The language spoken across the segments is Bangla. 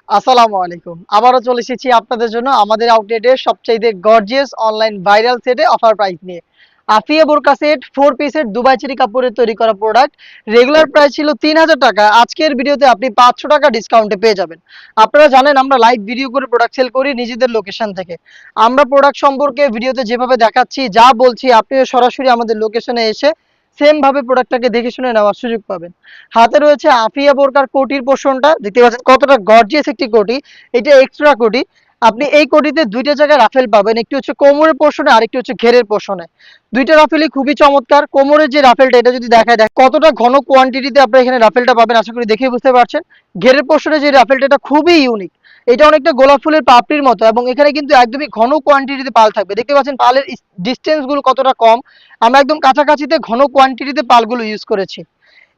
আসসালামু আলাইকুম। আবারও চলে এসেছি আপনাদের জন্য আমাদের আউটলেটের সবচাইতে গর্জিয়াস অনলাইন ভাইরাল সেটে অফার প্রাইস নিয়ে। আফিয়া বোরকা সেট 4 পিসের দুবাই চেরি কাপড়ের তৈরি করা প্রোডাক্ট। রেগুলার প্রাইস ছিল ৩,০০০ টাকা। আজকের ভিডিওতে আপনি ৫০০ টাকা ডিসকাউন্টে পেয়ে যাবেন। আপনারা জানেন আমরা লাইভ ভিডিও করে প্রোডাক্ট সেল করি নিজেদের লোকেশন থেকে। আমরা প্রোডাক্ট সম্পর্কে ভিডিওতে যেভাবে দেখাচ্ছি, যা বলছি আপনিও সরাসরি আমাদের লোকেশনে এসে সেম ভাবে প্রোডাক্টটাকে দেখে শুনে নেওয়ার সুযোগ পাবেন। হাতে রয়েছে আফিয়া বোরকার কোটির পোর্শনটা, দেখতে পাচ্ছেন কতটা গর্জিয়াস একটি কোটি। এটা এক্সট্রা কোটি। আপনি এই কোটিতে দুইটা জায়গায় রাফেল পাবেন, একটি হচ্ছে কোমরের পোর্শনে আর একটি হচ্ছে ঘেরের পোর্শনে। দুইটা রাফেলই খুবই চমৎকার। কোমরের যে রাফেলটা এটা যদি দেখায় দেখ কতটা ঘন কোয়ান্টিটিতে আপনি এখানে রাফেলটা পাবেন, আশা করি দেখে বুঝতে পারছেন। ঘেরের পোর্শনে যে রাফেলটা এটা খুবই ইউনিক। এটা অনেকটা গোলাপ ফুলের পাপড়ির মতো এবং এখানে কিন্তু একদমই ঘন কোয়ান্টিটিতে পাল থাকবে। দেখতে পাচ্ছেন পালের ডিস্টেন্স গুলো কতটা কম। আমরা একদম কাছাকাছিতে ঘন কোয়ান্টিটিতে পালগুলো ইউজ করেছি।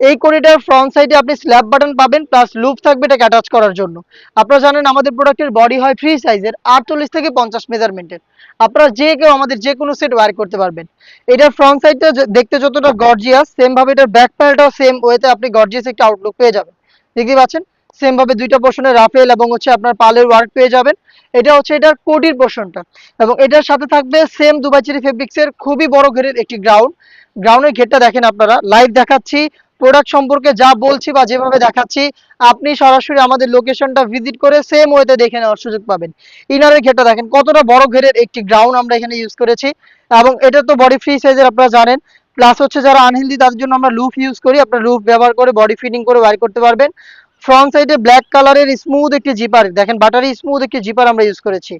এই কোরিডার ফ্রন্ট সাইডে আপনি স্ল্যাব বাটন পাবেন, প্লাস লুপ থাকবে এটাকে অ্যাটাচ করার জন্য। আপনারা জানেন আমাদের প্রোডাক্টের বডি হয় ফ্রি সাইজের 48 থেকে 50 মেজারমেন্টের। আপনারা যে কেউ আমাদের যে কোনো সেট ওয়্যার করতে পারবেন। এটার ফ্রন্ট সাইডটা দেখতে যতটা গর্জিয়াস, সেম ভাবে এটার ব্যাক প্যানেলটাও সেম ওয়েতে আপনি গর্জিয়াস একটা আউটলুক পেয়ে যাবেন। দেখতে পাচ্ছেন সেম ভাবে দুইটা পোর্শনের রাফেল এবং হচ্ছে আপনার পালের ওয়ার্ক পেয়ে যাবেন। এটা হচ্ছে এটার কোটির পোর্শনটা এবং এটার সাথে থাকবে সেম দুবাই চেরি ফেব্রিক্সের খুবই বড় ঘেরের একটি গ্রাউন্ডের ঘেরটা দেখেন, আপনারা লাইভ দেখাচ্ছি। প্রোডাক্ট সম্পর্কে যা বলছি বা যেভাবে দেখাচ্ছি আপনি সরাসরি আমাদের লোকেশনটা ভিজিট করে সেম ওয়েতে দেখে নেওয়ার সুযোগ পাবেন। ইনারের ঘেরটা দেখেন কতটা বড় ঘেরের একটি গ্রাউন্ড আমরা এখানে ইউজ করেছি এবং এটা তো বডি ফ্রি সাইজের আপনারা জানেন। প্লাস হচ্ছে যারা আনহেলদি তাদের জন্য আমরা লুফ ইউজ করি, আপনারা লুফ ব্যবহার করে বডি ফিটিং করে ওয়্যার করতে পারবেন। ফ্রন্ট সাইডে ব্ল্যাক কালারের স্মুথ একটি জিপার দেখেন, বাটারি স্মুথ একটি জিপার আমরা ইউজ করেছি।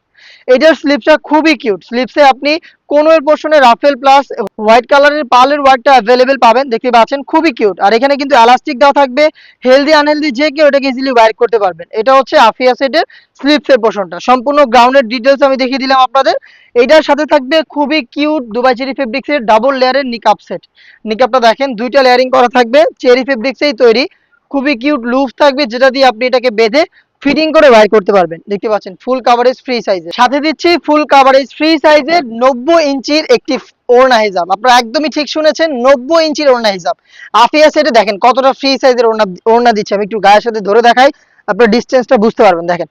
এটার স্লিপসটা খুবই কিউট। স্লিপসে আপনি কোনোর পোর্শনে রাফেল প্লাস হোয়াইট কালারের পালের ওয়ার্কটা অ্যাভেলেবেল পাবেন, দেখতে পাচ্ছেন খুবই কিউট। আর এখানে কিন্তু এলাস্টিক দেওয়া থাকবে, হেলদি আনহেলদি যে কেউ এটাকে ইজিলি ওয়্যার করতে পারবেন। এটা হচ্ছে আফিয়া সেটের স্লিপসের পোর্শনটা। সম্পূর্ণ গ্রাউন্ডের ডিটেলস আমি দেখিয়ে দিলাম আপনাদের। এটার সাথে থাকবে খুবই কিউট দুবাই চেরি ফেব্রিক্সের ডাবল লেয়ারের নিকাপ সেট। নিকাপটা দেখেন দুইটা লেয়ারিং করা থাকবে, চেরি ফেব্রিক্সেই তৈরি। খুবই কিউট লুপ থাকবে যেটা দিয়ে আপনি এটাকে বেঁধে ফিটিং করে ওয়্যার করতে পারবেন। দেখতে পাচ্ছেন ফুল কাভারেজ ফ্রি সাইজের সাথে দিচ্ছি ফুল কাভারেজ ফ্রি সাইজের 90 ইঞ্চির একটি ওড়না হিজাব। আপনারা একদমই ঠিক শুনেছেন, 90 ইঞ্চির ওড়না হিজাব। আফিয়া সেটে দেখেন কতটা ফ্রি সাইজের ওড়না দিচ্ছে। আমি একটু গায়ের সাথে ধরে দেখাই, আপনার ডিসটেন্সটা বুঝতে পারবেন। দেখেন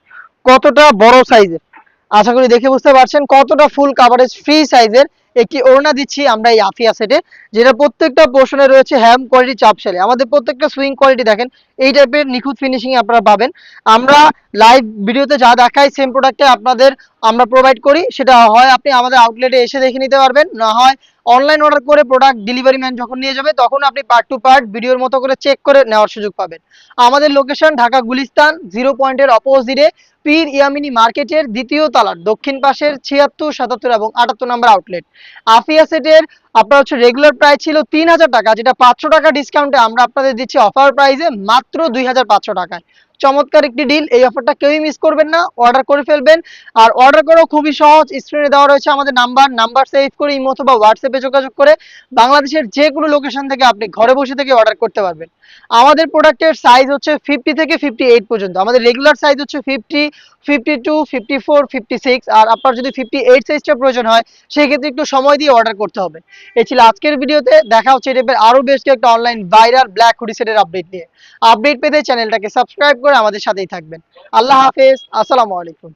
কতটা বড় সাইজের, আশা করি দেখে বুঝতে পারছেন কতটা ফুল কাভারেজ ফ্রি সাইজের একটি ওড়না দিচ্ছি আমরা এই আফিয়া সেটে, যেটা প্রত্যেকটা পোর্শনে রয়েছে হ্যাম কোয়ালিটি চাপশালে। আমাদের প্রত্যেকটা সুইং কোয়ালিটি দেখেন এই টাইপের নিখুঁত ফিনিশিং আপনারা পাবেন। আমরা লাইভ ভিডিওতে যা দেখাই সেম প্রোডাক্টে আপনাদের আমরা প্রোভাইড করি, সেটা হয় আপনি আমাদের আউটলেটে এসে দেখে নিতে পারবেন, না হয় অনলাইন অর্ডার করে প্রোডাক্ট ডেলিভারি ম্যান যখন নিয়ে যাবে তখন আপনি পার্ট টু পার্ট ভিডিওর মতো করে চেক করে নেওয়ার সুযোগ পাবেন। আমাদের লোকেশন ঢাকা গুলিস্তান 0 পয়েন্টের অপোজিটে পীর ইয়ামিনী মার্কেটের দ্বিতীয় তলার দক্ষিণ পাশের 76, 77 এবং 78 নম্বর আউটলেট। আফিয়া সেটের আপনার হচ্ছে রেগুলার প্রাইস ছিল ৩,০০০ টাকা, যেটা ৫০০ টাকা ডিসকাউন্টে আমরা আপনাদের দিচ্ছি অফার প্রাইসে মাত্র ২,৫০০ টাকায়। চমৎকার একটি ডিল, এই অফারটা কেউই মিস করবেন না, অর্ডার করে ফেলবেন। আর অর্ডার করাও খুবই সহজ, স্ক্রিনে দেওয়া রয়েছে আমাদের নাম্বার সেভ করে ইমো অথবা হোয়াটসঅ্যাপে যোগাযোগ করে বাংলাদেশের যে কোনো লোকেশন থেকে আপনি ঘরে বসে থেকে অর্ডার করতে পারবেন। আমাদের প্রোডাক্টের সাইজ হচ্ছে 50 থেকে 58 পর্যন্ত। আমাদের রেগুলার সাইজ হচ্ছে 50, 52, 54, 56। আর আপনার যদি 58 সাইজটা প্রয়োজন হয় সেক্ষেত্রে একটু সময় দিয়ে অর্ডার করতে হবে। এই ছিল আজকের ভিডিওতে। দেখা হচ্ছে এই টাইপের আরো বেশ কয়েকটা অনলাইন ভাইরাল ব্ল্যাক হুডি সেটের আপডেট নিয়ে। আপডেট পেতে চ্যানেলটাকে সাবস্ক্রাইব করে আমাদের সাথেই থাকবেন। আল্লাহ হাফেজ, আসসালামু আলাইকুম।